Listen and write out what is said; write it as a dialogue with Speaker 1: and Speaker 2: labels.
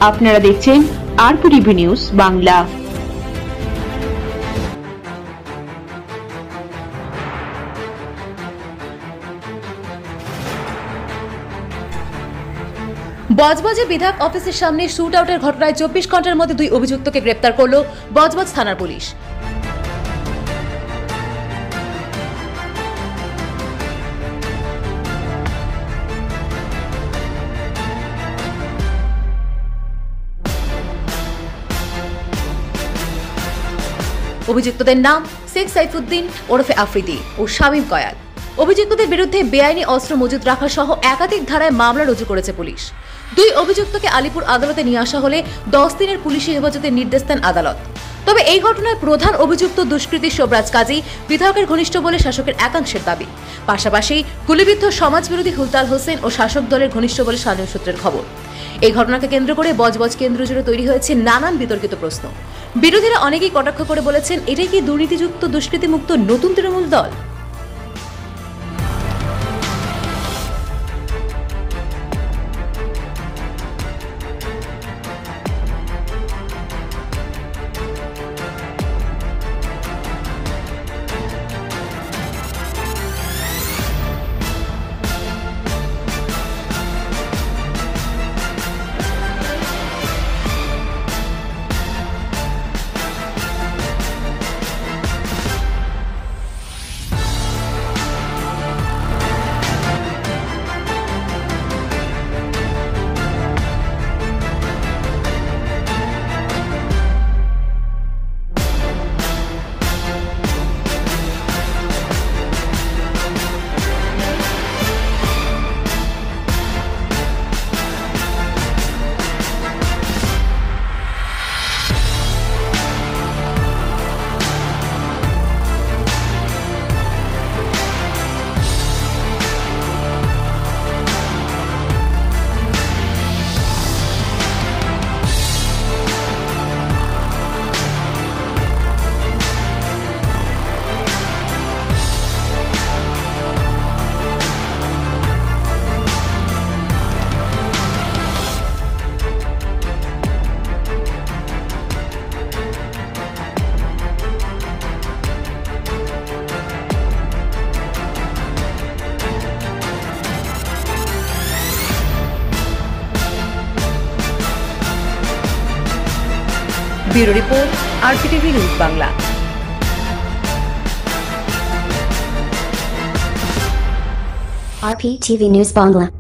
Speaker 1: আপনারা দেখছেন RPTV news Bangla.
Speaker 2: বজবজে বিধায়ক অফিসের সামনে শুট আউটের ঘটনায় 24 ঘন্টার মধ্যে 2 অভিযুক্তকে গ্রেপ্তার করল বজবজ থানার পুলিশ। অভিযুক্তদের নাম শেখ সাইফুদ্দিন ওরফে আফ্রিদি ও শামীম কয়াল। অভিযুক্তদের বিরুদ্ধে বেআইনি অস্ত্র মজুত রাখা সহ একাধিক ধারায় মামলা রুজু করেছে পুলিশ। 2 অভিযুক্তকে আলিপুর আদালতে নিয়ে আসা হলে 10 দিনের পুলিশি হেফাজতের নির্দেশ দেন আদালত। তবে এই ঘটনায় প্রধান অভিযুক্ত দুষ্কৃতী শোভরাজ কাজী বিধায়কের ঘনিষ্ঠ বলে শাসকের একাংশের দাবি। পাশাপাশি গুলিবিদ্ধ সমাজবিরোধী হুলতাল হোসেন ও শাসক দলের ঘনিষ্ঠ বলে স্থানীয় সূত্রের খবর। এই ঘটনাকে কেন্দ্র করে বজবজ কেন্দ্র জুড়ে তৈরি হয়েছে নানান বিতর্কিত প্রশ্ন। বিরোধীরা অনেকেই কটাক্ষ করে বলেছেন, এটাই কি দুর্নীতিযুক্ত দুষ্কৃতিমুক্ত নতুন তৃণমূল দল? Bureau report, RPTV news Bangla.
Speaker 3: RPTV News Bangla।